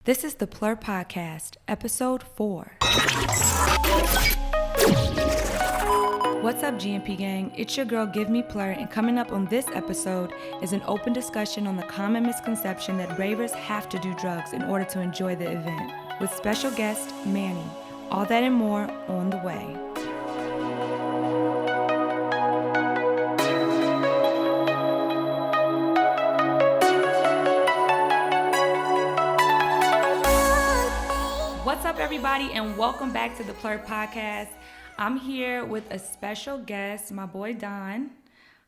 This is the PLUR Podcast, Episode 4. What's up, GMP gang? It's your girl, Give Me PLUR, and coming up on this episode is an open discussion on the common misconception that ravers have to do drugs in order to enjoy the event, with special guest, Manny. All that and more on the way. What's up, everybody, and welcome back to the PLUR Podcast. I'm here with a special guest, my boy Don.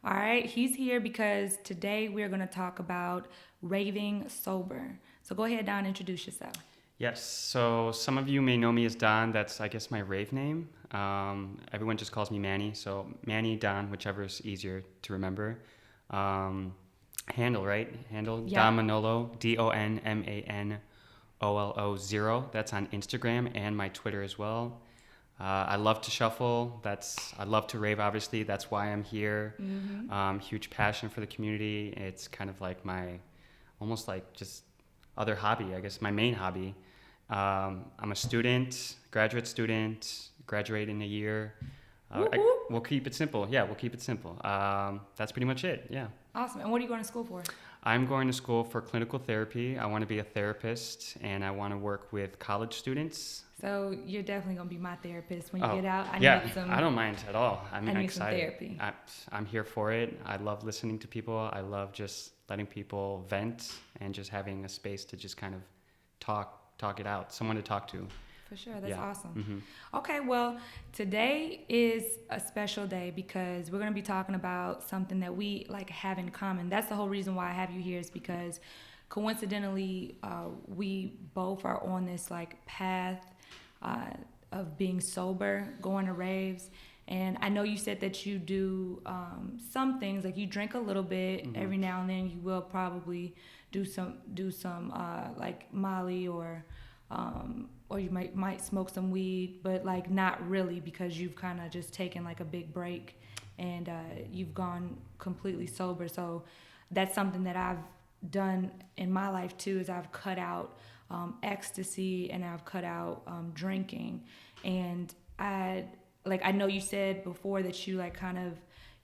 All right, he's here because today we're going to talk about raving sober. So go ahead, Don, introduce yourself. Yes, so some of you may know me as Don. That's, I guess, my rave name. Everyone just calls me Manny, so Manny, Don, whichever is easier to remember. Handle, right? Handle, Yeah. Don Manolo, DONMANOLO 0. That's on Instagram and my Twitter as well. I love to shuffle. I love to rave, obviously. That's why I'm here. Mm-hmm. Huge passion for the community. It's kind of like almost like just other hobby, I guess, my main hobby. I'm a student, graduate student, graduate in a year. We'll keep it simple. Yeah, we'll keep it simple. That's pretty much it, yeah. Awesome. And what are you going to school for? I'm going to school for clinical therapy. I want to be a therapist, and I want to work with college students. So you're definitely going to be my therapist when you get out. I don't mind at all. I'm excited. Some therapy. I'm here for it. I love listening to people. I love just letting people vent and just having a space to just kind of talk it out, someone to talk to. For sure. That's awesome. Mm-hmm. Okay, well, today is a special day because we're going to be talking about something that we have in common. That's the whole reason why I have you here, is because coincidentally, we both are on this path of being sober, going to raves. And I know you said that you do some things, like you drink a little bit. Mm-hmm. Every now and then you will probably do some like Molly or you might smoke some weed, but not really, because you've kind of just taken a big break and you've gone completely sober. So that's something that I've done in my life too, is I've cut out ecstasy and I've cut out drinking. And I know you said before that you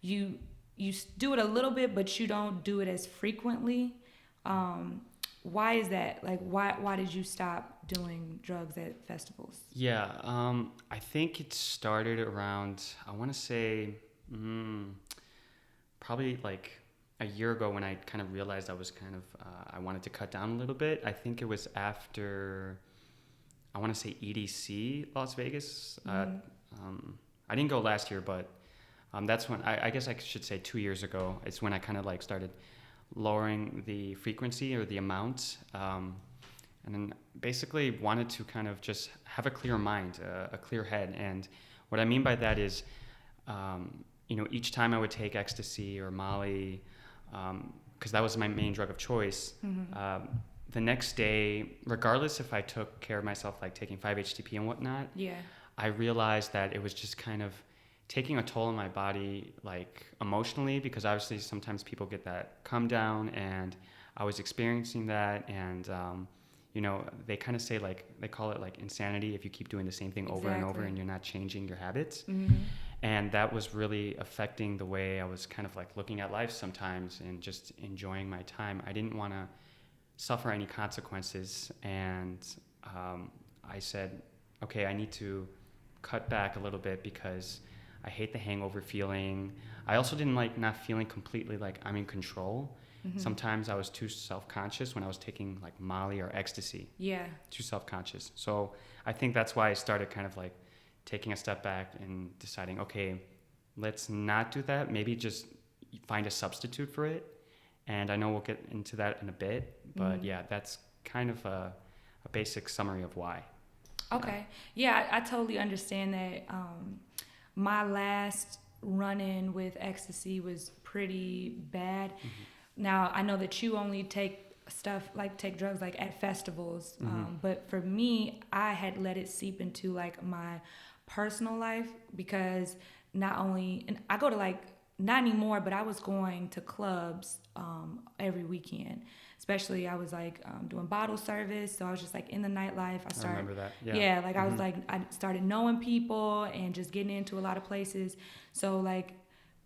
you do it a little bit, but you don't do it as frequently. Why is that? Why did you stop doing drugs at festivals? Yeah, I think it started around, I want to say, probably a year ago, when I kind of realized I was I wanted to cut down a little bit. I think it was after, I want to say EDC Las Vegas. Mm-hmm. I didn't go last year, but that's when, I guess I should say 2 years ago, it's when I kind of started lowering the frequency or the amount, and then basically wanted to kind of just have a clear mind, a clear head. And what I mean by that is, each time I would take ecstasy or Molly, because that was my main drug of choice, mm-hmm. The next day, regardless if I took care of myself, taking 5-HTP and whatnot, yeah, I realized that it was just kind of taking a toll on my body, emotionally, because obviously sometimes people get that come down, and I was experiencing that. And they kind of say they call it insanity if you keep doing the same thing over and over and you're not changing your habits. Mm-hmm. And that was really affecting the way I was kind of looking at life sometimes and just enjoying my time. I didn't want to suffer any consequences, and I said, okay, I need to cut back a little bit because I hate the hangover feeling. I also didn't not feeling completely I'm in control. Mm-hmm. Sometimes I was too self-conscious when I was taking Molly or ecstasy. Yeah. Too self-conscious. So I think that's why I started kind of taking a step back and deciding, okay, let's not do that. Maybe just find a substitute for it. And I know we'll get into that in a bit, but mm-hmm. yeah, that's kind of a basic summary of why. Okay. Yeah, I totally understand that. My last run-in with ecstasy was pretty bad. Mm-hmm. Now, I know that you only take drugs at festivals, mm-hmm. But for me, I had let it seep into my personal life, because not only, and I go to not anymore, but I was going to clubs every weekend. especially I was like doing bottle service, so I was just like in the nightlife. I remember that. Yeah. Yeah, like I was like, I started knowing people and just getting into a lot of places. So like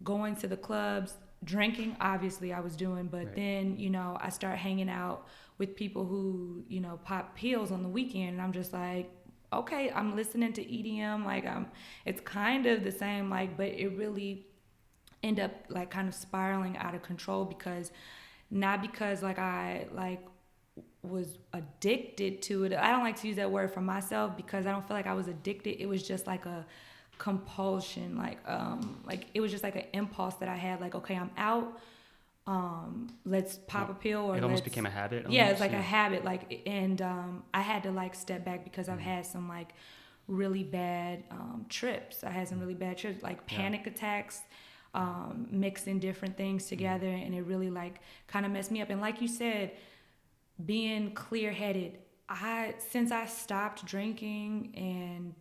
going to the clubs, drinking, obviously I was doing, but Right. then, you know, I start hanging out with people who, you know, pop pills on the weekend, and I'm just like, okay, I'm listening to EDM, like it's kind of the same, like, but it really end up like kind of spiraling out of control because not because like I like was addicted to it. I don't like to use that word for myself because I don't feel like I was addicted. It was just like a compulsion, like it was just like an impulse that I had, like, okay, I'm out, let's pop a pill, or it almost became a habit. yeah, it's like a habit, like, and I had to like step back because I've Mm-hmm. had some like really bad trips. I had some really bad trips, like panic attacks, mixing different things together, and it really like kind of messed me up. And like you said, being clear-headed, since I stopped drinking, and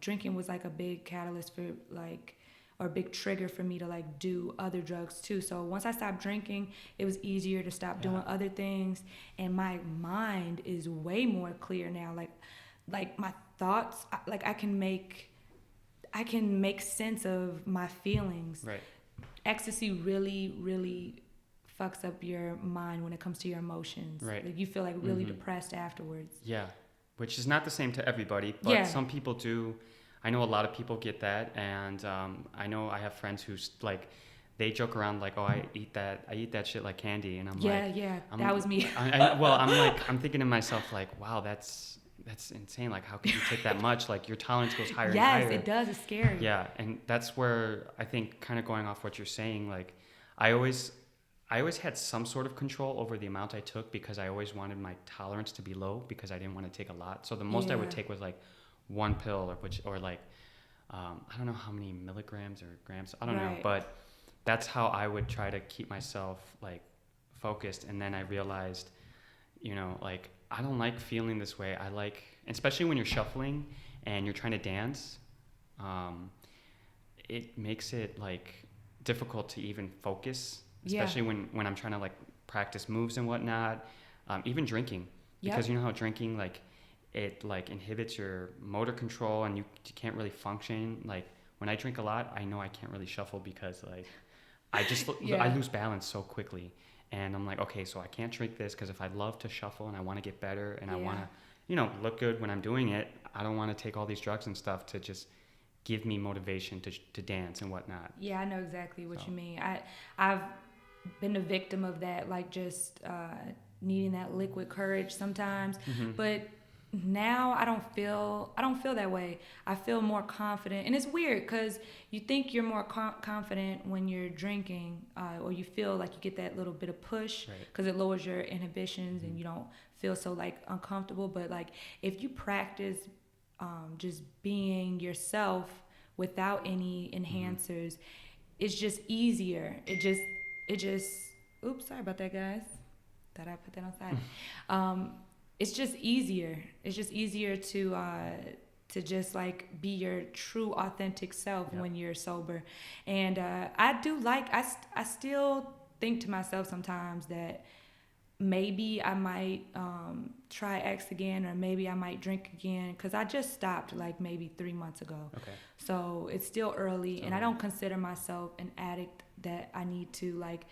drinking was like a big catalyst for like, or a big trigger for me to like do other drugs too. So once I stopped drinking, it was easier to stop doing other things, and my mind is way more clear now. Like my thoughts, like I can make sense of my feelings. Right. Ecstasy really, really fucks up your mind when it comes to your emotions. Right. Like you feel like really depressed afterwards. Yeah, which is not the same to everybody, but some people do. I know a lot of people get that, and I know I have friends who like, they joke around like, oh, I eat that shit like candy, and I'm like, that was me. I'm thinking to myself like, wow, that's insane. Like, how could you take that much? Like, your tolerance goes higher and higher. Yes, it does. It's scary. Yeah, and that's where I think, kind of going off what you're saying, like, I always had some sort of control over the amount I took because I always wanted my tolerance to be low because I didn't want to take a lot. So the most I would take was like one pill, or like, I don't know how many milligrams or grams, I don't know, but that's how I would try to keep myself like focused. And then I realized, you know, like, I don't like feeling this way. I like, especially when you're shuffling and you're trying to dance, it makes it like difficult to even focus, especially when I'm trying to like practice moves and whatnot. Even drinking, because you know how drinking, like, it like inhibits your motor control and you can't really function. Like, when I drink a lot, I know I can't really shuffle because like I just I lose balance so quickly. And I'm like, okay, so I can't drink this because if I love to shuffle and I want to get better and I want to, you know, look good when I'm doing it, I don't want to take all these drugs and stuff to just give me motivation to dance and whatnot. Yeah, I know exactly what you mean. I've been a victim of that, like just needing that liquid courage sometimes. But now I don't feel that way. I feel more confident, and it's weird because you think you're more confident when you're drinking, or you feel like you get that little bit of push because it lowers your inhibitions and you don't feel so like uncomfortable. But like if you practice just being yourself without any enhancers, it's just easier. It just oops, sorry about that, guys. Thought I put that on side. It's just easier. It's just easier to just like be your true authentic self when you're sober. And I still think to myself sometimes that maybe I might try X again, or maybe I might drink again, because I just stopped like maybe 3 months ago. Okay. So it's still early, and I don't consider myself an addict that I need to like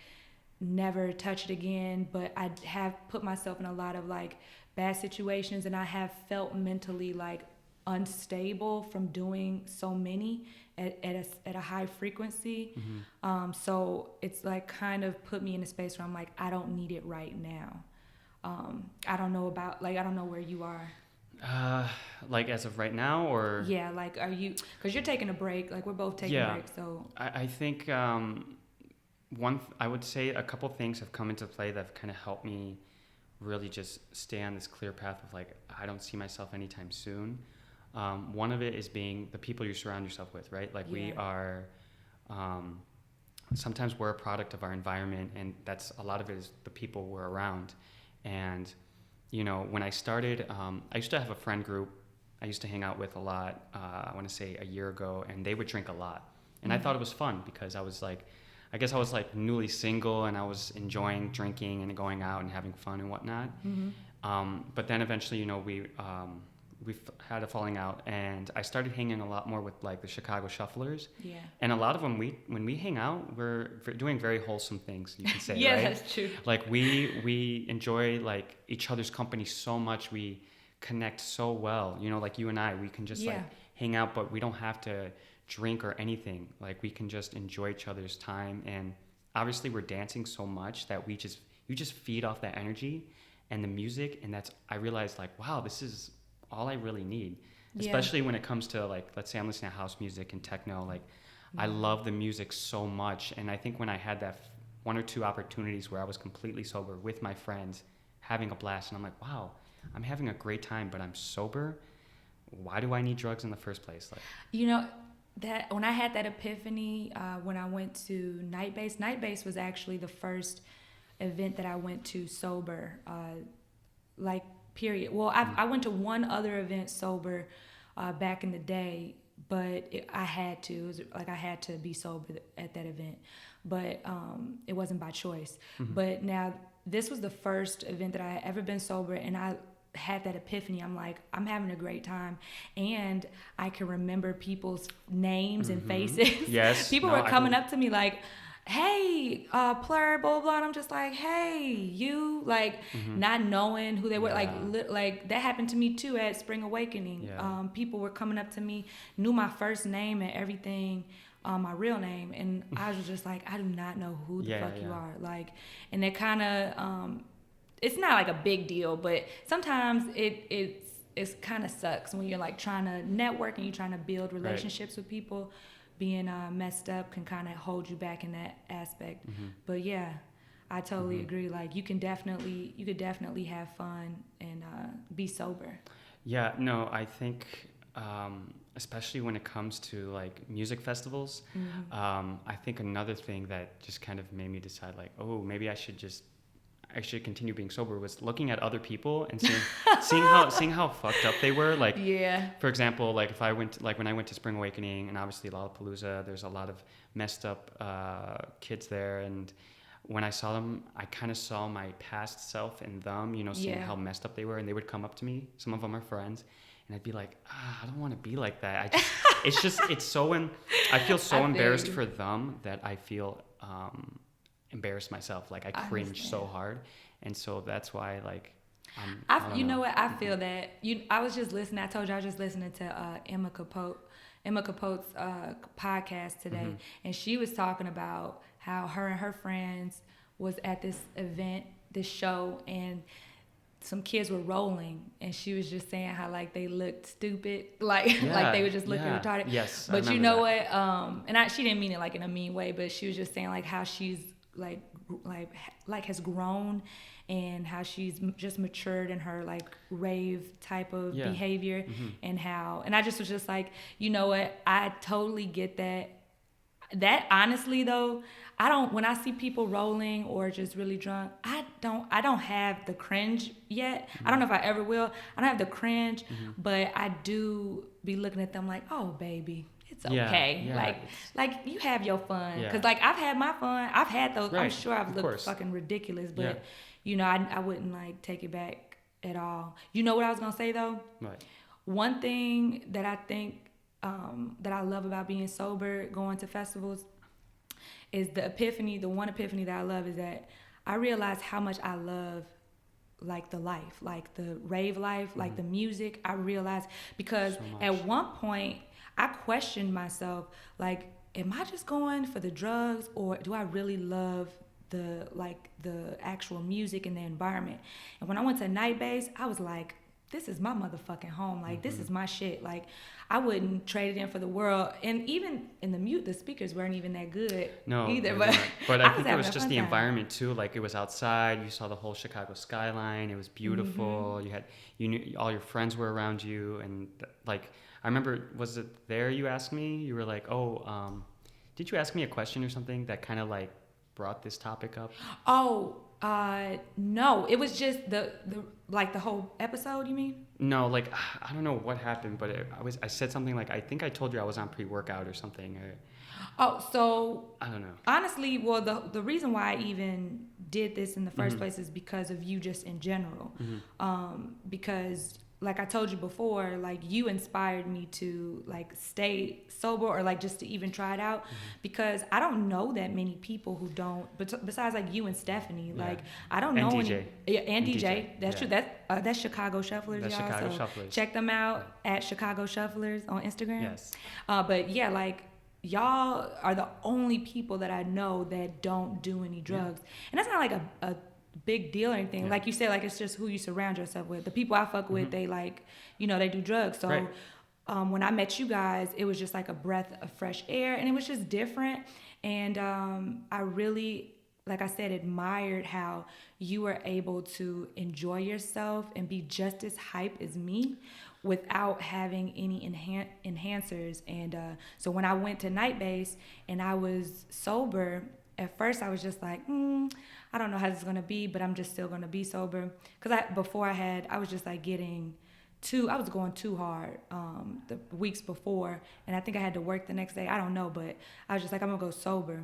never touch it again, but I have put myself in a lot of like bad situations, and I have felt mentally like unstable from doing so many at a high frequency. So it's like kind of put me in a space where I'm like, I don't need it right now. I don't know where you are. Like as of right now, or like, are you, because you're taking a break, like we're both taking breaks, so I think I would say a couple things have come into play that have kind of helped me really just stay on this clear path of like, I don't see myself anytime soon. One of it is being the people you surround yourself with, right? Like we are, sometimes we're a product of our environment, and that's a lot of it is the people we're around. And, you know, when I started, I used to have a friend group I used to hang out with a lot, I want to say a year ago, and they would drink a lot. And I thought it was fun because I was like, I guess I was like newly single and I was enjoying drinking and going out and having fun and whatnot. But then eventually, we had a falling out, and I started hanging a lot more with like the Chicago Shufflers. Yeah. And a lot of them, when we hang out, we're doing very wholesome things, you can say, Yeah, right? that's true. Like we enjoy like each other's company so much. We connect so well, like you and I, we can just like hang out, but we don't have to drink or anything. Like we can just enjoy each other's time. And obviously we're dancing so much that you just feed off that energy and the music. And I realized like, wow, this is all I really need, especially when it comes to like, let's say I'm listening to house music and techno, like I love the music so much. And I think when I had that one or two opportunities where I was completely sober with my friends having a blast, and I'm like, wow, I'm having a great time, but I'm sober. Why do I need drugs in the first place? Like, that when I had that epiphany, when I went to Night Base was actually the first event that I went to sober, period. Well, I went to one other event sober back in the day, but I had to. It was like I had to be sober at that event, but it wasn't by choice. But now this was the first event that I had ever been sober, and I had that epiphany. I'm like, I'm having a great time, and I can remember people's names and faces. Yes. People were coming up to me like, hey, PLUR, blah, blah, blah. And I'm just like, hey, you, like, not knowing who they were. Like that happened to me too at Spring Awakening. Yeah. People were coming up to me, knew my first name and everything, my real name. And I was just like, I do not know who the fuck you are. Like, and it kind of, it's not like a big deal, but sometimes it's kind of sucks when you're like trying to network and you're trying to build relationships with people. Being messed up can kind of hold you back in that aspect. But yeah, I totally agree. Like you could definitely have fun and be sober. Yeah, no, I think especially when it comes to like music festivals, I think another thing that just kind of made me decide like, oh, maybe I should continue being sober was looking at other people and seeing how fucked up they were. Like, for example, like if I went, like when I went to Spring Awakening and obviously Lollapalooza, there's a lot of messed up kids there. And when I saw them, I kind of saw my past self in them, seeing how messed up they were. And they would come up to me. Some of them are friends. And I'd be like, I don't want to be like that. I feel so embarrassed for them that I feel, embarrass myself. Like I cringe so hard, and so that's why like you know what, I feel that I was just listening. I told you I was just listening to Emma Capote's podcast today, and she was talking about how her and her friends was at this event, this show, and some kids were rolling, and she was just saying how like they looked stupid, like they were just looking retarded. Yes, but you know what? And she didn't mean it like in a mean way, but she was just saying like how she's like has grown and how she's just matured in her like rave type of behavior, and I just was just like, you know what, I totally get that honestly though, when I see people rolling or just really drunk, I don't have the cringe yet. I don't know if I ever will. I don't have the cringe, but I do be looking at them like, oh baby, it's okay. Like you have your fun. Cause like I've had my fun. I've had those. I'm sure I've looked fucking ridiculous, but I wouldn't like take it back at all. You know what I was gonna say though? Right. One thing that I think that I love about being sober, going to festivals, is the one epiphany that I love is that I realize how much I love like the life, like the rave life, like the music. I realized because at one point I questioned myself, like, am I just going for the drugs, or do I really love the actual music and the environment? And when I went to Night Base, I was like, this is my motherfucking home. Like, this is my shit. Like, I wouldn't trade it in for the world. And even in the speakers weren't even that good either. But I think it was just the environment too. Like, it was outside. You saw the whole Chicago skyline. It was beautiful. You knew all your friends were around you. And like, I remember, was it there you asked me? You were like, did you ask me a question or something that kind of like brought this topic up? No, it was just the whole episode, you mean? No, like, I don't know what happened, but I said something like, I think I told you I was on pre-workout or something. Oh, so I don't know. honestly, well, the reason why I even did this in the first Mm-hmm. place is because of you just in general. Mm-hmm. Because like I told you before, like you inspired me to like stay sober or like just to even try it out, because I don't know that many people who don't, but besides like you and Stephanie, Yeah. like I don't And know DJ. any, yeah, and And DJ. DJ. That's Yeah. true. That's Chicago Shufflers, That's y'all. Chicago So Shufflers. check them out at Chicago Shufflers on Instagram. Yes. But yeah, like y'all are the only people that I know that don't do any drugs, and that's not like a big deal or anything. Yeah. Like you said, like it's just who you surround yourself with. The people I fuck with, they like, they do drugs. So Right. when I met you guys, it was just like a breath of fresh air, and it was just different. And I really, like I said, admired how you were able to enjoy yourself and be just as hype as me without having any enhancers. And so when I went to night base and I was sober, at first I was just like, I don't know how this is gonna be, but I'm just still gonna be sober. Cause I was just like I was going too hard the weeks before, and I think I had to work the next day. I don't know, but I was just like, I'm gonna go sober.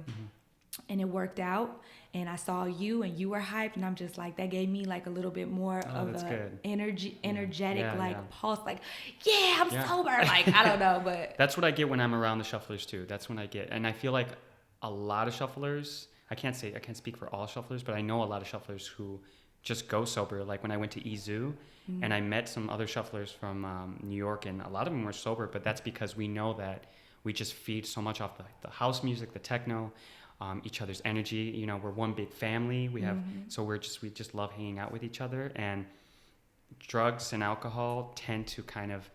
And it worked out, and I saw you and you were hyped, and I'm just like, that gave me like a little bit more of a energetic pulse, like, yeah, I'm sober. Like, I don't know, but That's what I get when I'm around the shufflers too. That's when I get, and I feel like a lot of shufflers, I can't speak for all shufflers, but I know a lot of shufflers who just go sober. Like when I went to Izu, and I met some other shufflers from New York, and a lot of them were sober, but that's because we know that we just feed so much off the house music, the techno, each other's energy. We're one big family. We have, so we just love hanging out with each other, and drugs and alcohol tend to kind of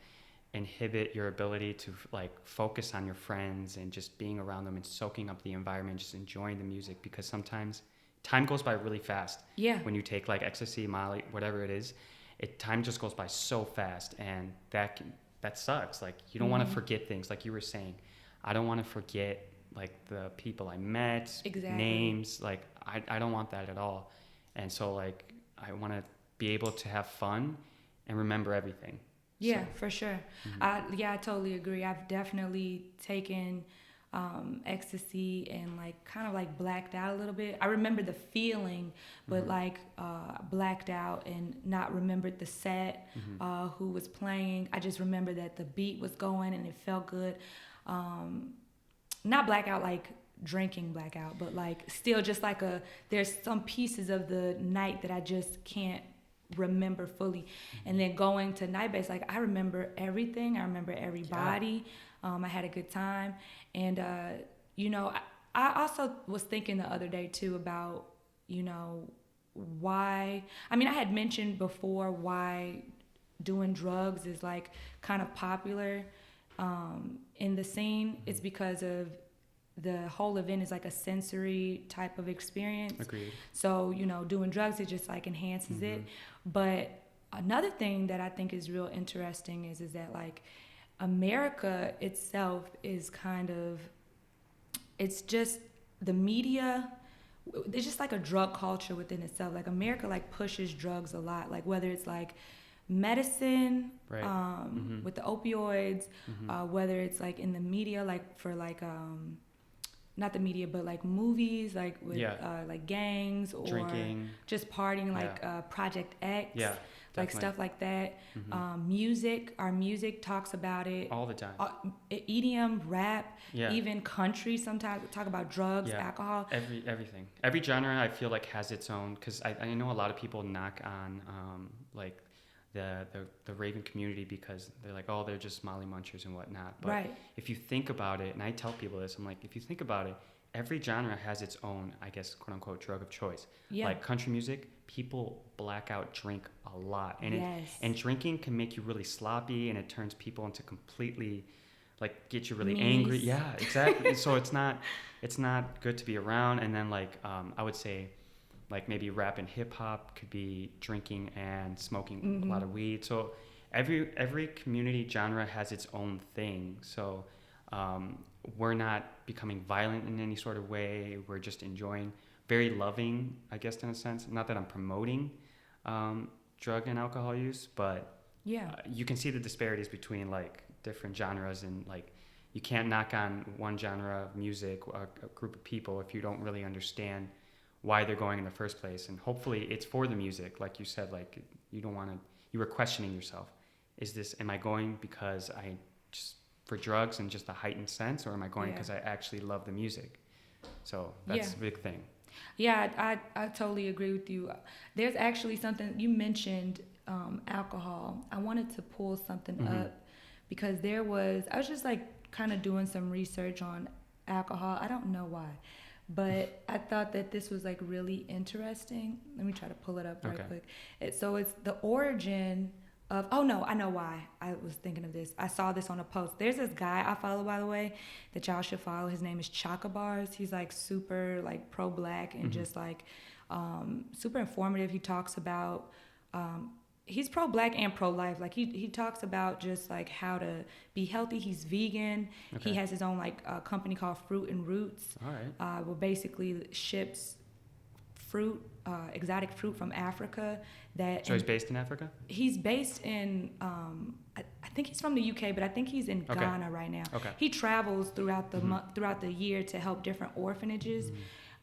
inhibit your ability to like focus on your friends and just being around them and soaking up the environment, just enjoying the music, because sometimes time goes by really fast. Yeah. When you take like ecstasy, Molly, whatever it is, time just goes by so fast, and that sucks. Like you don't want to forget things, like you were saying. I don't want to forget like the people I met, names. Like I don't want that at all. And so like I want to be able to have fun and remember everything. Yeah, for sure. I totally agree. I've definitely taken ecstasy and like kind of like blacked out a little bit. I remember the feeling, but like blacked out and not remembered the set, who was playing. I just remember that the beat was going and it felt good. Not blackout like drinking blackout, but like still just like there's some pieces of the night that I just can't remember fully. And then going to night base, like I remember everything. I remember everybody. I had a good time. And I also was thinking the other day too about why, I had mentioned before why doing drugs is like kind of popular in the scene. It's because of the whole event is like a sensory type of experience. Agreed. So, doing drugs, it just like enhances it. But another thing that I think is real interesting is that like America itself is it's just the media, it's just like a drug culture within itself. Like America like pushes drugs a lot, like whether it's like medicine, right. With the opioids, whether it's like in the media, like for like not the media, but like movies, like with like gangs or drinking, just partying, like Project X, like stuff like that. Music, our music talks about it all the time. EDM, rap, even country sometimes talk about drugs, alcohol. Everything. Every genre I feel like has its own, because I know a lot of people knock on like the Raving community because they're like, oh, they're just Molly munchers and whatnot. But if you think about it, and I tell people this, I'm like, if you think about it, every genre has its own, I guess, quote unquote, drug of choice. Like country music, people black out drink a lot. And and drinking can make you really sloppy, and it turns people into completely, like, get you really angry. Yeah, exactly. So it's not good to be around. And then like I would say, like maybe rap and hip hop could be drinking and smoking a lot of weed. So every community genre has its own thing. So we're not becoming violent in any sort of way. We're just enjoying, very loving, I guess, in a sense. Not that I'm promoting drug and alcohol use, but you can see the disparities between like different genres and like you can't knock on one genre of music, a group of people, if you don't really understand why they're going in the first place. And hopefully it's for the music, like you said. Like, you don't want to, you were questioning yourself, am I going because I just for drugs and just a heightened sense, or am I going because I actually love the music? So that's a big thing. Yeah, I totally agree with you. There's actually something you mentioned, alcohol. I wanted to pull something up because I was just like kind of doing some research on alcohol. I don't know why, but I thought that this was like really interesting. Let me try to pull it up right quick. So it's the origin of, oh no, I know why I was thinking of this. I saw this on a post. There's this guy I follow, by the way, that y'all should follow. His name is Bars. He's like super like pro-black and just like super informative. He talks about, he's pro-black and pro-life. Like he talks about just like how to be healthy. He's vegan. He has his own like company called Fruit and Roots. All right. Well, basically ships fruit, exotic fruit from Africa. So he's based in Africa? He's based in, I think he's from the UK, but I think he's in Ghana right now. He travels throughout the throughout the year to help different orphanages.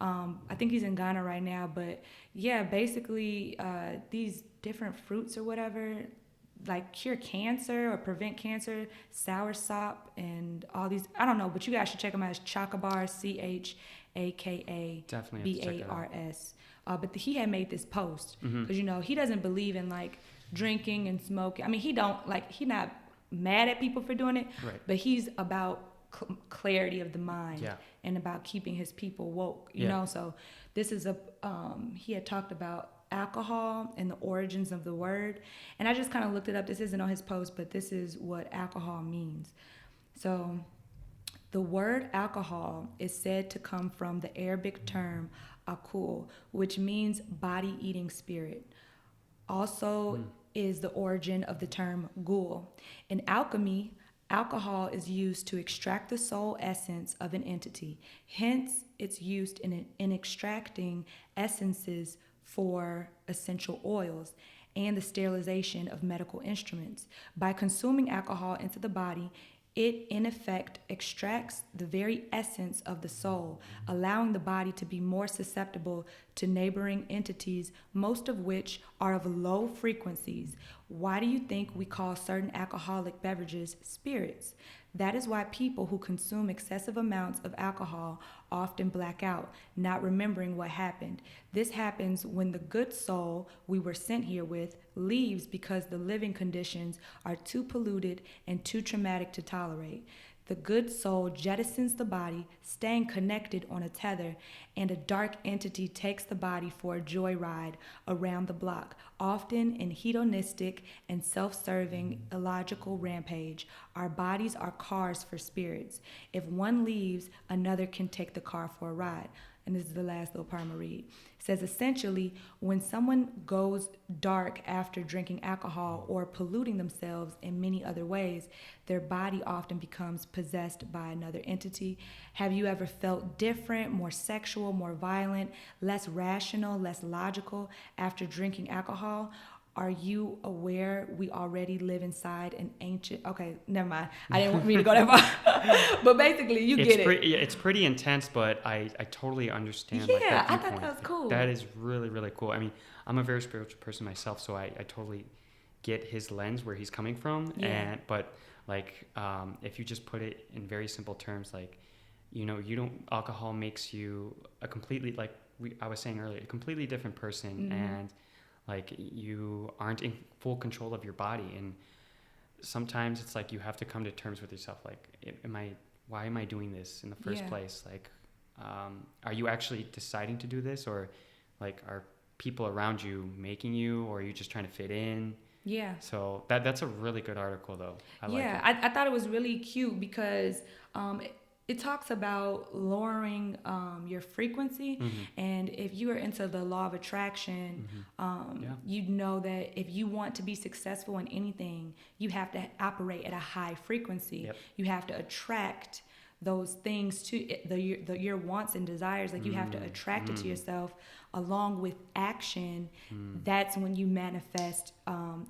I think he's in Ghana right now, but yeah, basically these different fruits or whatever, like cure cancer or prevent cancer, soursop and all these, I don't know, but you guys should check him out. It's Bars, CHAKABARS. But he had made this post because, you know, he doesn't believe in like drinking and smoking. I mean, he not mad at people for doing it, but he's about clarity of the mind and about keeping his people woke, you know? So this is he had talked about alcohol and the origins of the word. And I just kind of looked it up. This isn't on his post, but this is what alcohol means. So the word alcohol is said to come from the Arabic term akul, which means body-eating spirit. Also is the origin of the term ghoul. In alchemy, alcohol is used to extract the soul essence of an entity. Hence, it's used in extracting essences for essential oils and the sterilization of medical instruments. By consuming alcohol into the body, it, in effect, extracts the very essence of the soul, allowing the body to be more susceptible to neighboring entities, most of which are of low frequencies. Why do you think we call certain alcoholic beverages spirits? That is why people who consume excessive amounts of alcohol often black out, not remembering what happened. This happens when the good soul we were sent here with leaves because the living conditions are too polluted and too traumatic to tolerate. The good soul jettisons the body, staying connected on a tether, and a dark entity takes the body for a joyride around the block, often in hedonistic and self-serving illogical rampage. Our bodies are cars for spirits. If one leaves, another can take the car for a ride. And this is the last little part I'm gonna read. It says, essentially, when someone goes dark after drinking alcohol or polluting themselves in many other ways, their body often becomes possessed by another entity. Have you ever felt different, more sexual, more violent, less rational, less logical after drinking alcohol? Are you aware we already live inside an ancient... Okay, never mind. I didn't want me to go that far. But basically, you get it. It's pretty intense, but I totally understand. Yeah, I thought that was cool. That is really, really cool. I mean, I'm a very spiritual person myself, so I totally get his lens where he's coming from. Yeah. But if you just put it in very simple terms, like, you know, alcohol makes you a completely, like I was saying earlier, a completely different person. And like, you aren't in full control of your body, and sometimes it's like you have to come to terms with yourself. Like, why am I doing this in the first place? Like, are you actually deciding to do this, or like, are people around you making you, or are you just trying to fit in? Yeah. So that's a really good article, though. I like it. I thought it was really cute because it talks about lowering your frequency. And if you are into the law of attraction, you know that if you want to be successful in anything, you have to operate at a high frequency. You have to attract those things to your wants and desires. Like you have to attract it to yourself along with action. That's when you manifest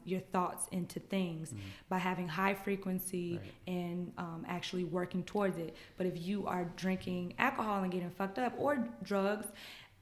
your thoughts into things by having high frequency and actually working towards it. But if you are drinking alcohol and getting fucked up, or drugs,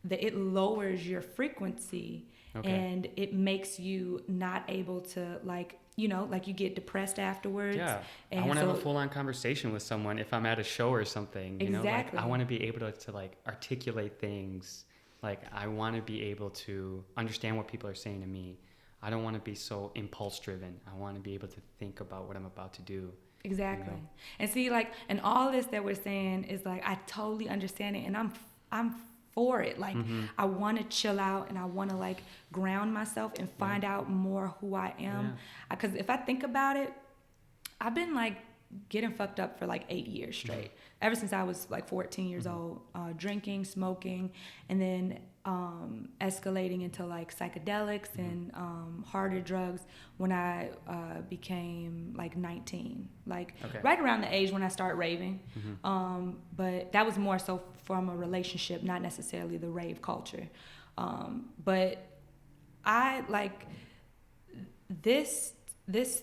that it lowers your frequency. And it makes you not able to, like, you know, like you get depressed afterwards. Yeah, and I want to have a full-on conversation with someone if I'm at a show or something. You know, like I want to be able to like articulate things. Like I want to be able to understand what people are saying to me. I don't want to be so impulse-driven. I want to be able to think about what I'm about to do. Exactly. You know? And see, like, and all this that we're saying is like, I totally understand it, and I'm for it. Like, I want to chill out, and I want to like ground myself and find out more who I am. Because if I think about it, I've been like getting fucked up for like 8 years straight. Ever since I was like 14 years old, drinking, smoking, and then escalating into like psychedelics and harder drugs when I became like 19, like right around the age when I started raving. But that was more so from a relationship, not necessarily the rave culture. But I like this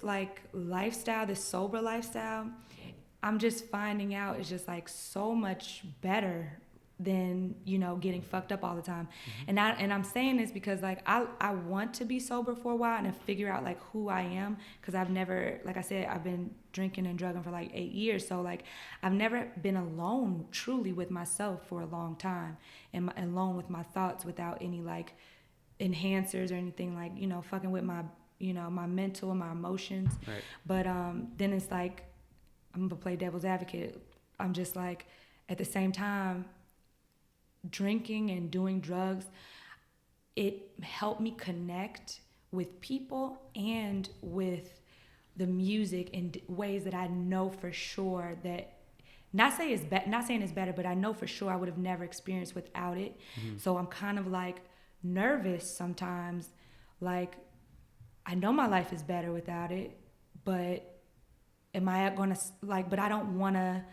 like lifestyle, this sober lifestyle, I'm just finding out is just like so much better than, you know, getting fucked up all the time. And I'm saying this because like I want to be sober for a while and figure out like who I am, because I've never, like I said, I've been drinking and drugging for like 8 years, so like I've never been alone truly with myself for a long time, and alone with my thoughts without any like enhancers or anything, like, you know, fucking with my, you know, my mental and my emotions. But then it's like, I'm gonna play devil's advocate. I'm just like, at the same time, drinking and doing drugs, it helped me connect with people and with the music in ways that I know for sure that, not saying it's better, but I know for sure I would have never experienced without it. So I'm kind of like nervous sometimes, like I know my life is better without it, but am I gonna like? But I don't want to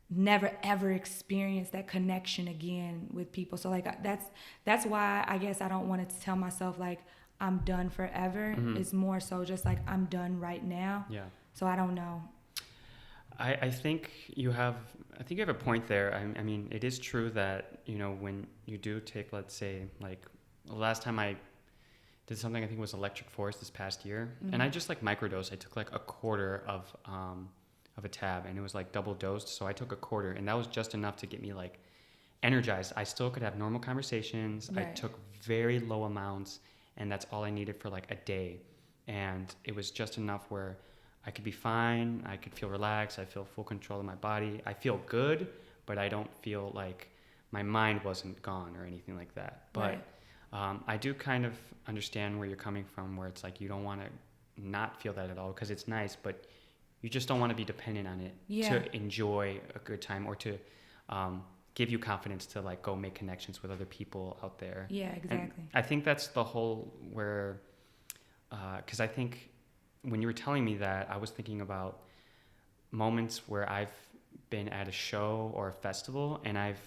never ever experience that connection again with people. So like that's why I guess I don't want to tell myself like I'm done forever. It's more so just like I'm done right now. So I don't know. I think you have a point there. I mean, it is true that, you know, when you do take, let's say, like the last time I did something, I think it was Electric Forest this past year, and I just like microdosed. I took like a quarter of a tab, and it was like double dosed. So I took a quarter, and that was just enough to get me like energized. I still could have normal conversations. I took very low amounts, and that's all I needed for like a day, and it was just enough where I could be fine. I could feel relaxed. I feel full control of my body. I feel good, but I don't feel like my mind wasn't gone or anything like that. But I do kind of understand where you're coming from, where it's like you don't want to not feel that at all, because it's nice, but you just don't want to be dependent on it to enjoy a good time, or to give you confidence to like go make connections with other people out there. Yeah, exactly. And I think that's the whole where, because I think when you were telling me that, I was thinking about moments where I've been at a show or a festival and I've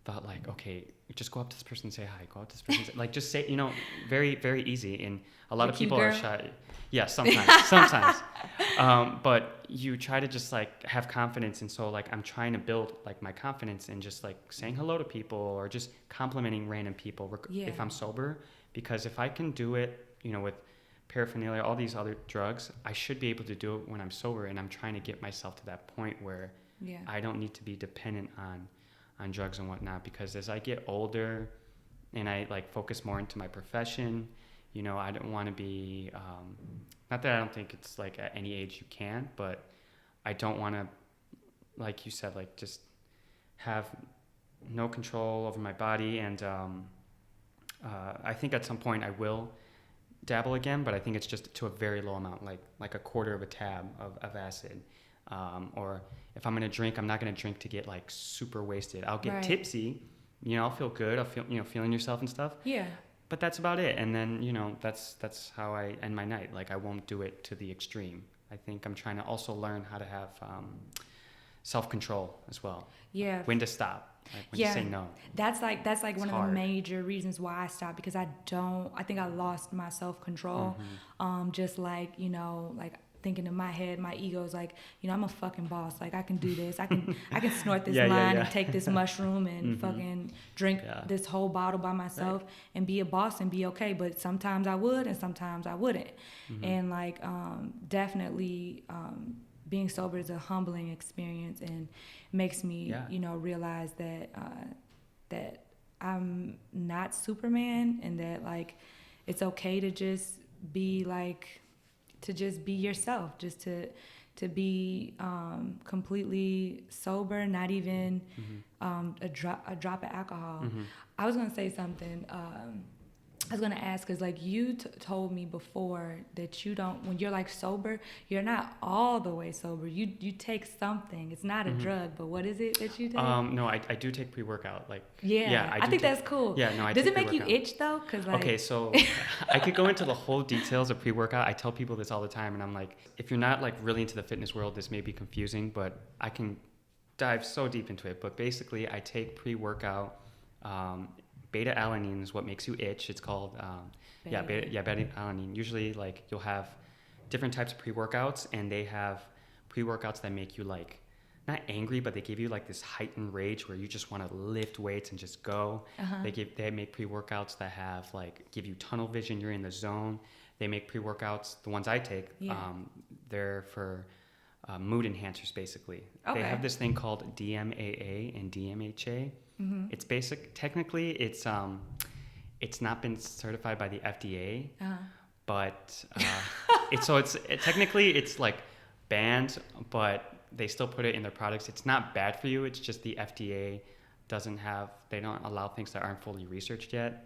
thought like, okay, just go up to this person and say hi, go up to this person, like just say, you know, very, very easy. And a lot of people are shy. Yeah, sometimes. But you try to just like have confidence. And so like, I'm trying to build like my confidence in just like saying hello to people or just complimenting random people if I'm sober, because if I can do it, you know, with paraphernalia, all these other drugs, I should be able to do it when I'm sober. And I'm trying to get myself to that point where I don't need to be dependent on drugs and whatnot, because as I get older and I like focus more into my profession, you know, I don't want to be, not that I don't think it's like at any age you can, but I don't want to, like you said, like just have no control over my body. And I think at some point I will dabble again, but I think it's just to a very low amount, like a quarter of a tab of acid. Or if I'm going to drink, I'm not going to drink to get like super wasted. I'll get tipsy, you know, I'll feel good. I'll feel, you know, feeling yourself and stuff. Yeah. But that's about it. And then, you know, that's how I end my night. Like I won't do it to the extreme. I think I'm trying to also learn how to have self-control as well. Yeah. When to stop, like when to say no. That's like one hard. of the major reasons why I stopped, because I think I lost my self-control. Just like, you know, like thinking in my head, my ego's like, you know, I'm a fucking boss. Like I can do this. I can snort this line and take this mushroom and fucking drink this whole bottle by myself and be a boss and be okay. But sometimes I would and sometimes I wouldn't. And like definitely being sober is a humbling experience and makes me, you know, realize that that I'm not Superman, and that like it's okay to just be like, to just be yourself, just to be completely sober, not even a drop of alcohol. I was gonna say something. I was gonna ask, cause like you told me before that you don't, when you're like sober, you're not all the way sober. You take something. It's not a drug, but what is it that you take? No, I do take pre-workout. Like I think that's cool. Yeah, no, I Does take it make you pre-workout. itch though? Cause like, okay, so I could go into the whole details of pre-workout. I tell people this all the time, and I'm like, if you're not like really into the fitness world, this may be confusing, but I can dive so deep into it. But basically, I take pre-workout. Beta-alanine is what makes you itch. It's called beta-alanine. Usually, like, you'll have different types of pre-workouts, and they have pre-workouts that make you like not angry, but they give you like this heightened rage where you just want to lift weights and just go. They make pre-workouts that have like give you tunnel vision. You're in the zone. They make pre-workouts. The ones I take, they're for mood enhancers, basically. They have this thing called DMAA and DMHA. It's technically it's not been certified by the FDA, but technically it's like banned, but they still put it in their products. It's not bad for you. It's just the FDA they don't allow things that aren't fully researched yet.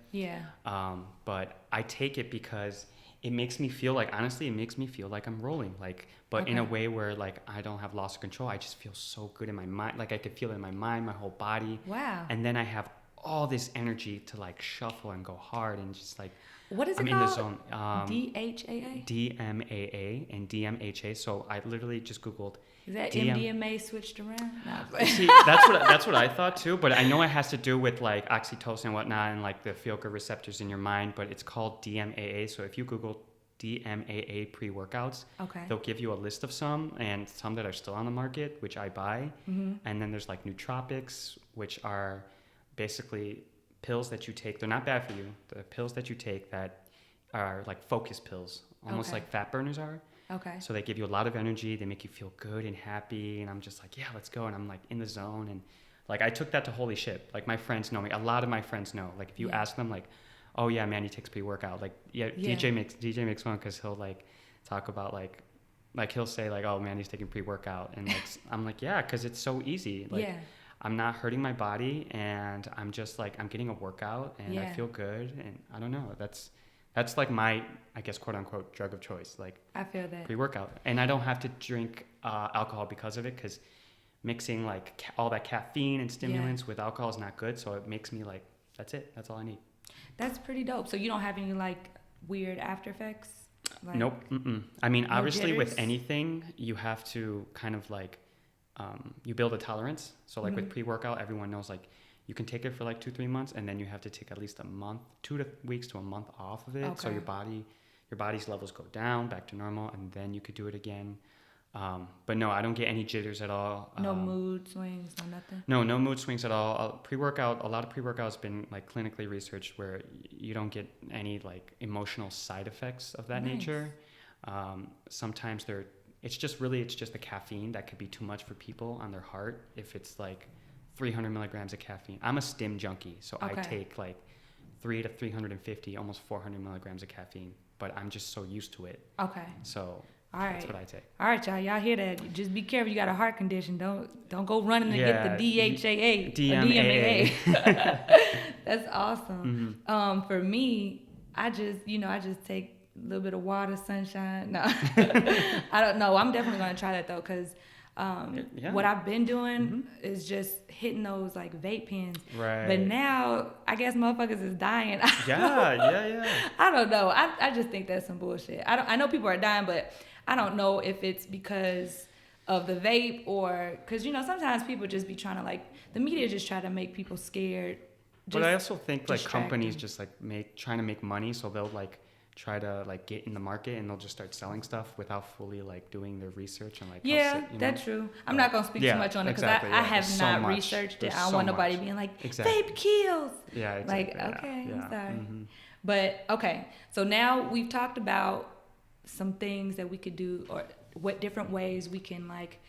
But I take it because it makes me feel like, honestly, I'm rolling, like, but in a way where like I don't have loss of control. I just feel so good in my mind. Like I could feel it in my mind, my whole body. Wow. And then I have all this energy to like shuffle and go hard and just like, what is it I'm called? in the zone. DHAA? DMAA and DMHA. So I literally just Googled. Is that MDMA switched around? No. See, that's what I thought too, but I know it has to do with like oxytocin and whatnot and like the feel-good receptors in your mind, but it's called DMAA. So if you Google DMAA pre-workouts, they'll give you a list of some, and some that are still on the market, which I buy. And then there's like nootropics, which are basically pills that you take. They're not bad for you. The pills that you take that are like focus pills, almost like fat burners are. So they give you a lot of energy. They make you feel good and happy. And I'm just like, yeah, let's go. And I'm like in the zone. And like, I took that to holy shit. Like my friends know me. A lot of my friends know. Like if you ask them like, oh yeah, man, he takes pre-workout. Like, DJ makes fun because he'll like talk about like he'll say like, oh man, he's taking pre-workout. And like, I'm like, yeah, because it's so easy. Like I'm not hurting my body, and I'm just like, I'm getting a workout and I feel good. And I don't know, that's like my, I guess, quote unquote drug of choice. Like I feel that pre-workout, and I don't have to drink alcohol because of it, because mixing like all that caffeine and stimulants with alcohol is not good. So it makes me like, that's it. That's all I need. That's pretty dope. So you don't have any like weird after effects? Like, nope. I mean, no obviously jitters? with anything, you have to kind of like, you build a tolerance. So like with pre-workout, everyone knows like you can take it for like 2-3 months, and then you have to take at least a month, 2 weeks to a month off of it. So your body's levels go down back to normal, and then you could do it again. But no, I don't get any jitters at all. No mood swings, no nothing? No mood swings at all. Pre-workout, a lot of pre-workout has been like clinically researched where you don't get any like emotional side effects of that nature. Sometimes it's just the caffeine that could be too much for people on their heart. If it's like 300 milligrams of caffeine. I'm a stim junkie, so I take like 300 to 350, almost 400 milligrams of caffeine, but I'm just so used to it. So that's what I take. All right, y'all hear that? Just be careful. You got a heart condition. Don't go running to get the DHAA, DMAA. That's awesome. For me, I just take a little bit of water, sunshine. No, I don't know. I'm definitely gonna try that though, because what I've been doing is just hitting those like vape pens. Right. But now I guess motherfuckers is dying. Yeah. I don't know. I just think that's some bullshit. I know people are dying, but I don't know if it's because of the vape, or because sometimes people just be trying to like the media just try to make people scared. But I also think like companies distracting. just like trying to make money, so they'll like try to like get in the market and they'll just start selling stuff without fully like doing their research and like Yeah, that's true. I'm But, not gonna speak yeah, too much on it because exactly, I yeah. have There's so not much. researched it. There's I don't so want nobody much. being like Exactly. vape kills. Yeah, exactly. Like, okay, yeah. I'm sorry. Mm-hmm. But okay, so now we've talked about some things that we could do, or what different ways we can like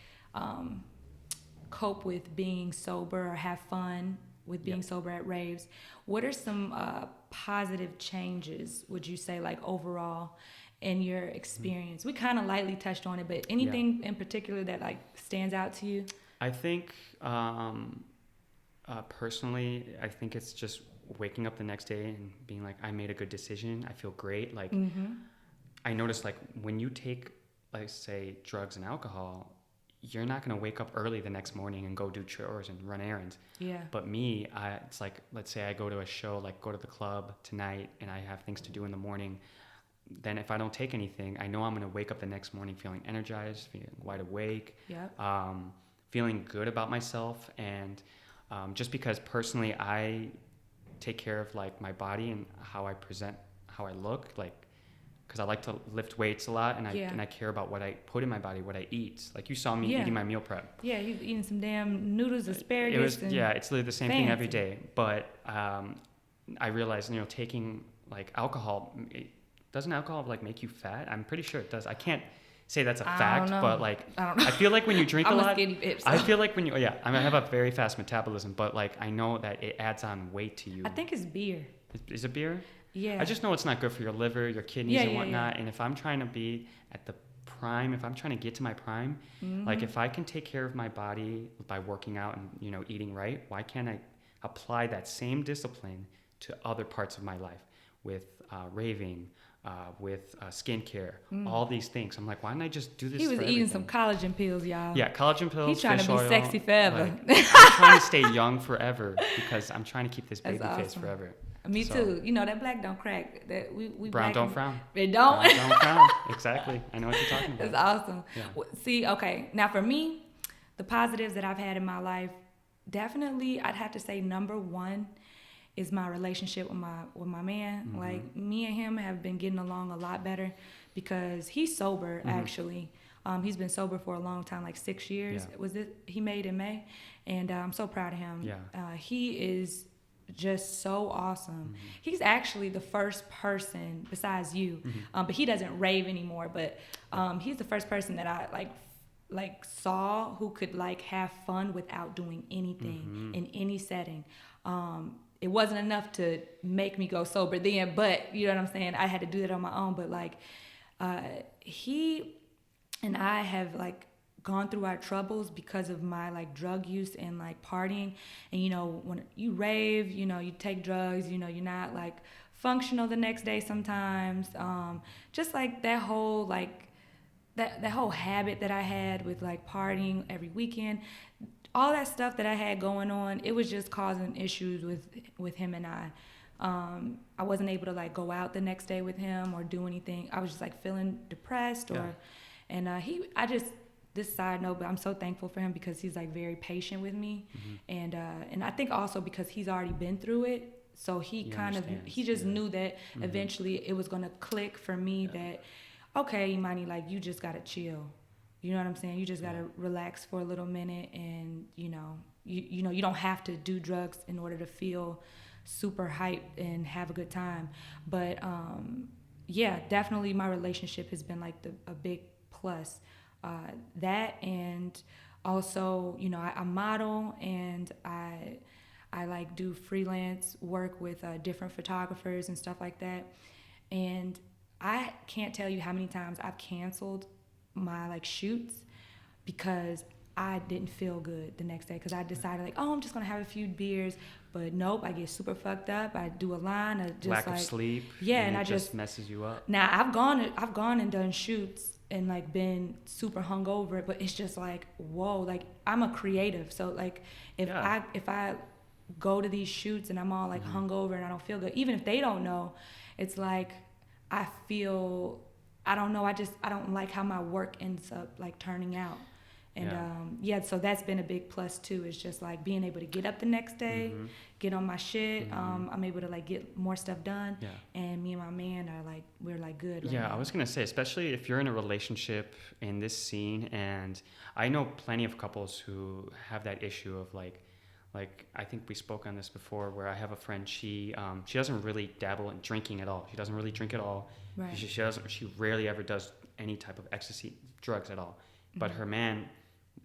cope with being sober or have fun with being sober at raves. What are some positive changes, would you say, like overall in your experience? We kind of lightly touched on it, but anything in particular that like stands out to you? I think personally, I think it's just waking up the next day and being like, I made a good decision. I feel great. Like, I noticed like when you take, like say, drugs and alcohol, you're not going to wake up early the next morning and go do chores and run errands. Yeah. But me, it's like, let's say I go to a show, like go to the club tonight and I have things to do in the morning. Then if I don't take anything, I know I'm going to wake up the next morning feeling energized, feeling wide awake, feeling good about myself. And just because personally I take care of like my body and how I present, how I look, like, because I like to lift weights a lot and I care about what I put in my body, what I eat. Like you saw me eating my meal prep. Yeah, he's eating some damn noodles, asparagus. It's literally the same thing every day. But I realized, taking like alcohol, doesn't alcohol like make you fat? I'm pretty sure it does. I can't say that's a fact, but like I feel like when you drink a lot, I feel like when you I have a very fast metabolism, but like I know that it adds on weight to you. I think it's beer. Is it beer? Yeah. I just know it's not good for your liver, your kidneys, and whatnot. And if I'm trying to be at the prime, if I'm trying to get to my prime, like if I can take care of my body by working out and eating right, why can't I apply that same discipline to other parts of my life with raving, with skincare, all these things? I'm like, why don't I just do this? He was for eating everything? some collagen pills, y'all. Yeah, collagen pills. He's trying fish to be oil, sexy forever. Like, I'm trying to stay young forever because I'm trying to keep this baby face forever. Me too. That black don't crack. That we brown don't frown. It don't. Brown don't frown. Exactly. I know what you're talking about. That's awesome. Yeah. See, okay. Now for me, the positives that I've had in my life, definitely I'd have to say number one is my relationship with my man. Like me and him have been getting along a lot better because he's sober actually. He's been sober for a long time, like 6 years. He made in May, and I'm so proud of him. Yeah. He is just so awesome. He's actually the first person besides you, but he doesn't rave anymore, but he's the first person that I like saw who could like have fun without doing anything in any setting. It wasn't enough to make me go sober then, but you know what I'm saying, I had to do that on my own. But like he and I have like gone through our troubles because of my like drug use and like partying. And when you rave, you take drugs, you're not like functional the next day sometimes. Just like that whole like that whole habit that I had with like partying every weekend, all that stuff that I had going on, it was just causing issues with him and I. I wasn't able to like go out the next day with him or do anything. I was just like feeling depressed this side note, but I'm so thankful for him because he's like very patient with me. And I think also because he's already been through it. So he just knew that eventually it was going to click for me that, okay, Imani, like you just got to chill. You know what I'm saying? You just got to relax for a little minute and, you don't have to do drugs in order to feel super hyped and have a good time. But definitely my relationship has been like a big plus. That and also, I model and I like do freelance work with different photographers and stuff like that. And I can't tell you how many times I've canceled my like shoots because I didn't feel good the next day because I decided like, I'm just gonna have a few beers, but nope, I get super fucked up. I do a line of just lack of sleep. Yeah, and it I just messes you up. Now I've gone and done shoots and like been super hungover, but it's just like, whoa, like I'm a creative, so like if I go to these shoots and I'm all like hungover and I don't feel good, even if they don't know, it's like I feel, I don't know, I don't like how my work ends up like turning out. And Yeah. so that's been a big plus too. Is just like being able to get up the next day, get on my shit. I'm able to like get more stuff done. Yeah. And me and my man are like, we're like good. Right Yeah, now. I was gonna say, especially if you're in a relationship in this scene, and I know plenty of couples who have that issue of like I think we spoke on this before, where I have a friend, she doesn't really dabble in drinking at all. She doesn't really drink at all. Right. She rarely ever does any type of ecstasy drugs at all. But her man,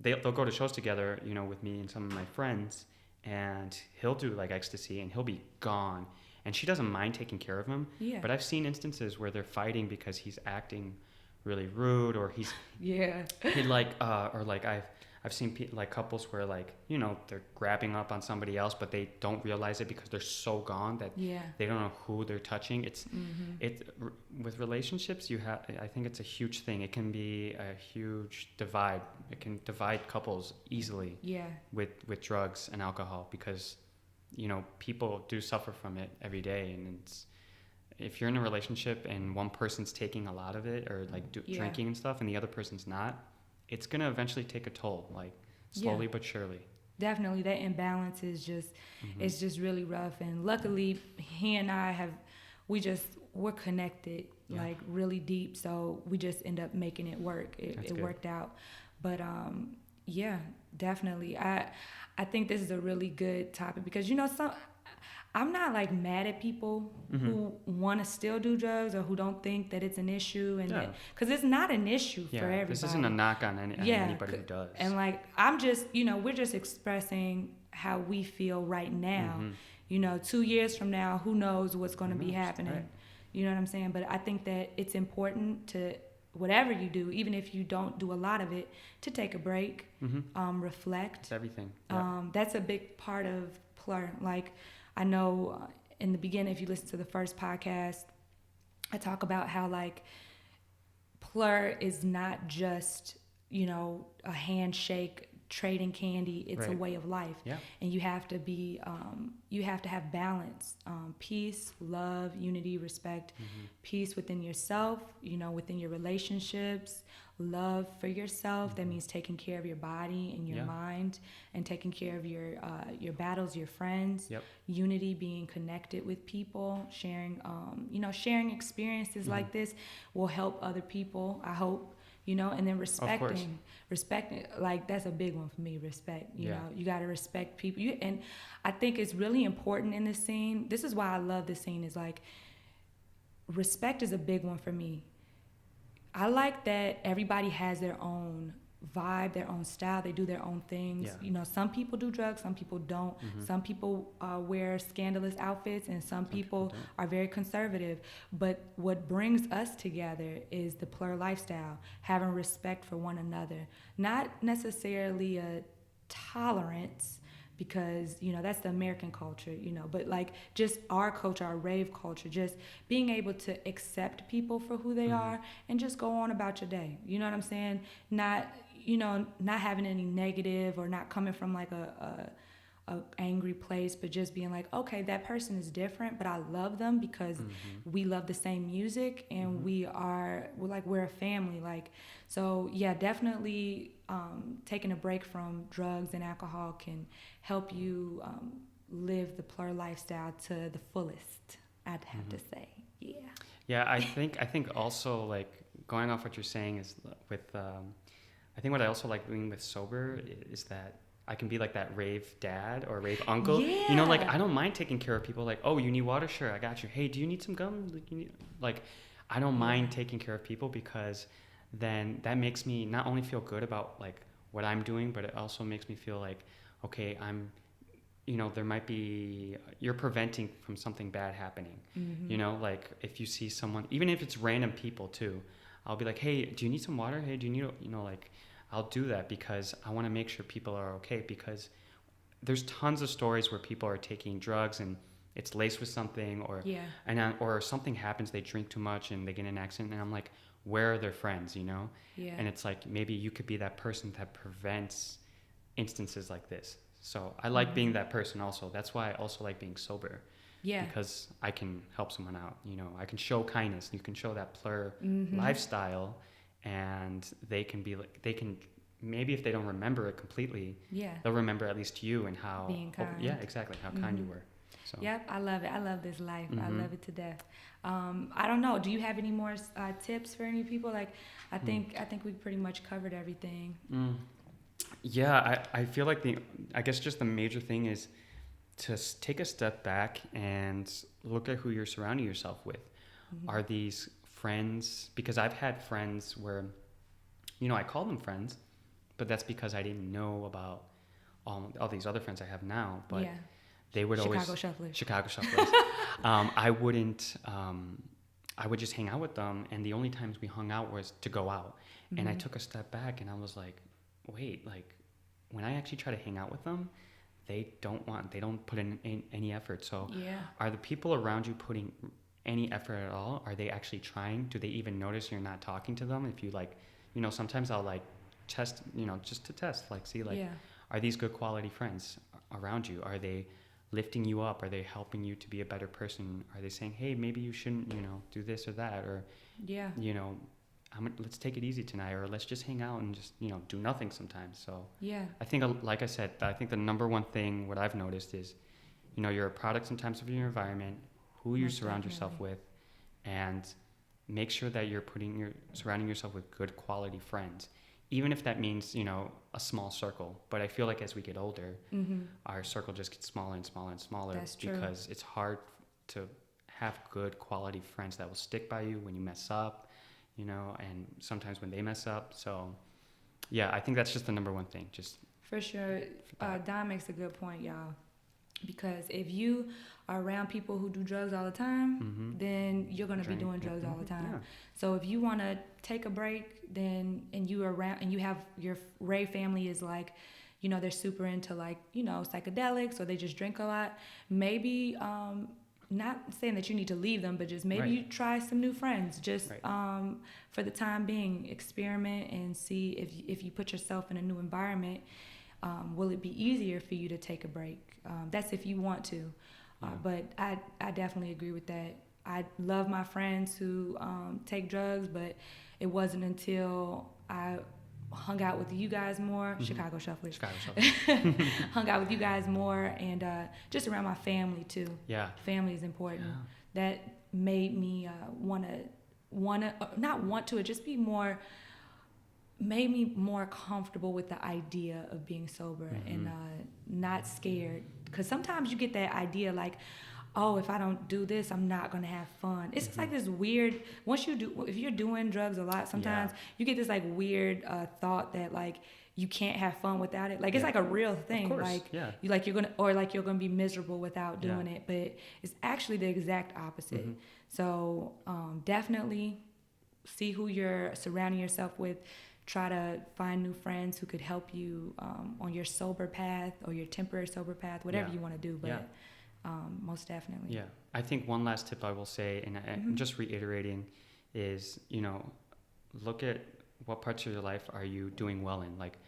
they'll go to shows together, you know, with me and some of my friends, and he'll do like ecstasy and he'll be gone. And she doesn't mind taking care of him. Yeah. But I've seen instances where they're fighting because he's acting really rude, or he's he like or like I've seen like couples where like, you know, they're grabbing up on somebody else, but they don't realize it because they're so gone that they don't know who they're touching. It's with relationships, I think it's a huge thing. It can be a huge divide. It can divide couples easily. Yeah. With drugs and alcohol, because, you know, people do suffer from it every day, and if you're in a relationship and one person's taking a lot of it, or like drinking and stuff, and the other person's not, it's gonna eventually take a toll, like slowly but surely. Definitely, that imbalance is just it's just really rough. And luckily, he and I we're connected like really deep, so we just end up making it work. It worked out. But yeah, definitely. I think this is a really good topic because, you know, I'm not like mad at people who want to still do drugs or who don't think that it's an issue, and because it's not an issue for everybody. This isn't a knock on anybody who does. And like I'm just, you know, we're just expressing how we feel right now. You know, 2 years from now, who knows what's going to be happening? Right. You know what I'm saying? But I think that it's important to, whatever you do, even if you don't do a lot of it, to take a break, reflect. It's everything. That's a big part of PLUR. Like, I know in the beginning, if you listen to the first podcast, I talk about how like PLUR is not just, you know, a handshake, trading candy. It's a way of life. Yeah. And you have to be, you have to have balance, peace, love, unity, respect, peace within yourself, you know, within your relationships, love for yourself. That means taking care of your body and your mind, and taking care of your battles, your friends. Unity, being connected with people, sharing, you know, sharing experiences like this will help other people, I hope. You know, and then respecting, like that's a big one for me. Respect, you know, you got to respect people. And I think it's really important in this scene. This is why I love this scene, is like respect is a big one for me. I like that everybody has their own vibe, their own style. They do their own things. You know, some people do drugs, some people don't. Some people wear scandalous outfits, and some people are very conservative. But what brings us together is the PLUR lifestyle, having respect for one another. Not necessarily a tolerance, because, you know, that's the American culture, you know, but like just our culture, our rave culture, just being able to accept people for who they are and just go on about your day. You know what I'm saying? Not, you know, not having any negative, or not coming from like a angry place, but just being like, okay, that person is different, but I love them because we love the same music, and we're a family. Like, so yeah, definitely taking a break from drugs and alcohol can help you live the PLUR lifestyle to the fullest, I'd have to say. Yeah, I think also, like, going off what you're saying is with I think what I also like doing with sober is that I can be like that rave dad or rave uncle. You know, like, I don't mind taking care of people. Like, oh, you need water? Sure, I got you. Hey, do you need some gum? Like, I don't mind taking care of people, because then that makes me not only feel good about like what I'm doing, but it also makes me feel like, okay, you know, you're preventing from something bad happening. You know, like if you see someone, even if it's random people too, I'll be like, hey, do you need some water? Hey, do you need, you know, like, I'll do that because I want to make sure people are okay, because there's tons of stories where people are taking drugs and it's laced with something, or something happens, they drink too much and they get in an accident, and I'm like, where are their friends, you know? And it's like, maybe you could be that person that prevents instances like this. So I like being that person also. That's why I also like being sober. Because I can help someone out, you know, I can show kindness. You can show that PLUR lifestyle, and they can maybe if they don't remember it completely, Yeah. they'll remember at least you and how Being kind. yeah, exactly, how kind you were. So Yep, I love it. I love this life. I love it to death. I don't know. Do you have any more tips for any people? Like, I think we pretty much covered everything. Yeah, I feel like I guess just the major thing is to take a step back and look at who you're surrounding yourself with. Are these friends? Because I've had friends where, I call them friends, but that's because I didn't know about all these other friends I have now. But Yeah. they would Chicago Shufflers. Chicago Shufflers. I wouldn't. I would just hang out with them, and the only times we hung out was to go out. And I took a step back, and I was like, wait, like when I actually try to hang out with them, they don't put in any effort. So Yeah. are the people around you putting any effort at all? Are they actually trying? Do they even notice you're not talking to them? If you sometimes I'll like test, just to test, like see like, Yeah. are these good quality friends around you? Are they lifting you up? Are they helping you to be a better person? Are they saying, hey, maybe you shouldn't, do this or that? Or, Yeah. let's take it easy tonight, or let's just hang out and just, do nothing sometimes. So Yeah. I think, like I said, I think the number one thing, what I've noticed is, you're a product sometimes of your environment, who you Most surround definitely. yourself with, and make sure that you're surrounding yourself with good quality friends, even if that means, a small circle. But I feel like as we get older, our circle just gets smaller and smaller and smaller. That's true. Because it's hard to have good quality friends that will stick by you when you mess up, and sometimes when they mess up. So yeah, I think that's just the number one thing. Just For sure. Don makes a good point, y'all. Because if you are around people who do drugs all the time, then you're going to be doing drugs all the time. Yeah. So if you want to take a break, and you around and you have your Rave family is like, they're super into like, psychedelics, or they just drink a lot. Maybe, not saying that you need to leave them, but just maybe you try some new friends. Just for the time being, experiment and see if you put yourself in a new environment. Will it be easier for you to take a break? That's if you want to. But I definitely agree with that. I love my friends who take drugs, but it wasn't until I hung out with you guys more, Chicago Shufflers. Hung out with you guys more, and just around my family too. Yeah. Family is important. Yeah. That made me made me more comfortable with the idea of being sober and not scared. Because sometimes you get that idea like, oh, if I don't do this, I'm not going to have fun. It's just like this weird, if you're doing drugs a lot, sometimes you get this like weird thought that like you can't have fun without it. Like it's like a real thing. Of course. Like you're gonna be miserable without doing it. But it's actually the exact opposite. So definitely see who you're surrounding yourself with. Try to find new friends who could help you on your sober path or your temporary sober path, whatever you want to do. But most definitely. Yeah. I think one last tip I will say, and I'm just reiterating, is, look at what parts of your life are you doing well in. Like,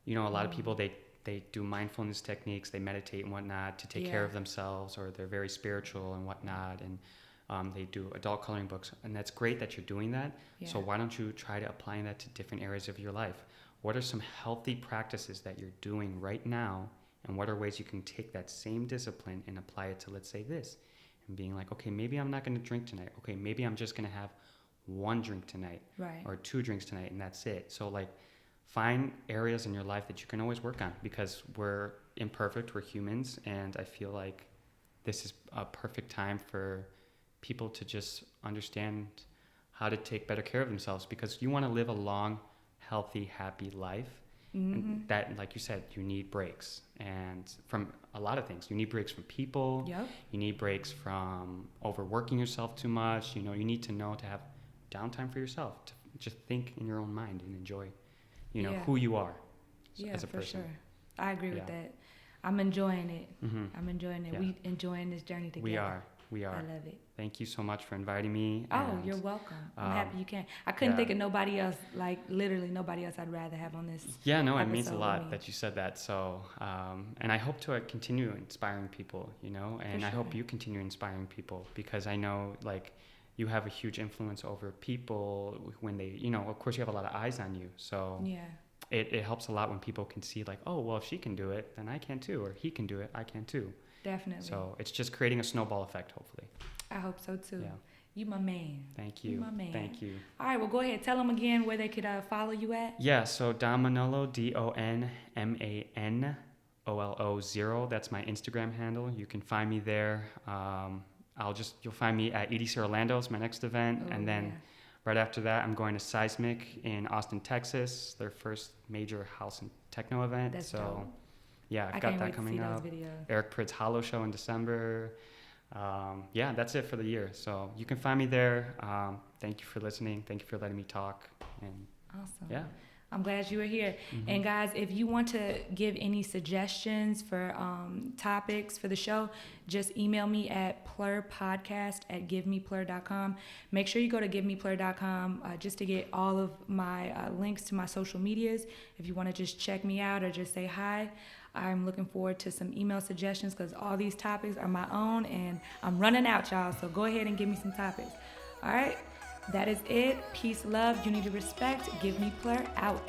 a lot of people, they do mindfulness techniques, they meditate and whatnot to take care of themselves, or they're very spiritual and whatnot. And they do adult coloring books, and that's great that you're doing that. Yeah. So why don't you try to apply that to different areas of your life? What are some healthy practices that you're doing right now, and what are ways you can take that same discipline and apply it to, let's say, this, and being like, okay, maybe I'm not going to drink tonight. Okay, maybe I'm just going to have one drink tonight, or 2 drinks tonight, and that's it. So like, find areas in your life that you can always work on, because we're imperfect, we're humans, and I feel like this is a perfect time for people to just understand how to take better care of themselves, because you want to live a long, healthy, happy life. And that, like you said, you need breaks, and from a lot of things. You need breaks from people. You need breaks from overworking yourself too much. You need to know to have downtime for yourself, to just think in your own mind and enjoy, who you are as a person. For sure. I agree with that. I'm enjoying it. I'm enjoying it. We enjoying this journey together. We are. I love it. Thank you so much for inviting me. Oh, you're welcome. I'm happy you came. I couldn't think of nobody else, like literally nobody else I'd rather have on this. Yeah, no, it means a lot that you said that. So, and I hope to continue inspiring people, and I hope you continue inspiring people, because I know like you have a huge influence over people when they, of course you have a lot of eyes on you. So it helps a lot when people can see like, oh, well, if she can do it, then I can too, or he can do it, I can too. Definitely. So it's just creating a snowball effect, hopefully. I hope so too. Yeah. You my man. Thank you. You my man. Thank you. All right, well, go ahead. Tell them again where they could follow you at. Yeah, so Don Manolo, DonManolo0. That's my Instagram handle. You can find me there. You'll find me at EDC Orlando. It's my next event. Oh, and then yeah. right after that, I'm going to Seismic in Austin, Texas, their first major house and techno event. That's so, dope. yeah, I I've got can't that wait to coming see up. those videos. Eric Pritt's Hollow Show in December. Yeah, that's it for the year. So you can find me there. Thank you for listening. Thank you for letting me talk. And Awesome. yeah. I'm glad you were here. Mm-hmm. And guys, if you want to give any suggestions for topics for the show, just email me at plurpodcast@givemeplur.com. Make sure you go to givemeplur.com just to get all of my links to my social medias. If you want to just check me out or just say hi, I'm looking forward to some email suggestions because all these topics are my own and I'm running out, y'all. So go ahead and give me some topics. All right. That is it. Peace, love, unity, respect. Give me PLUR out.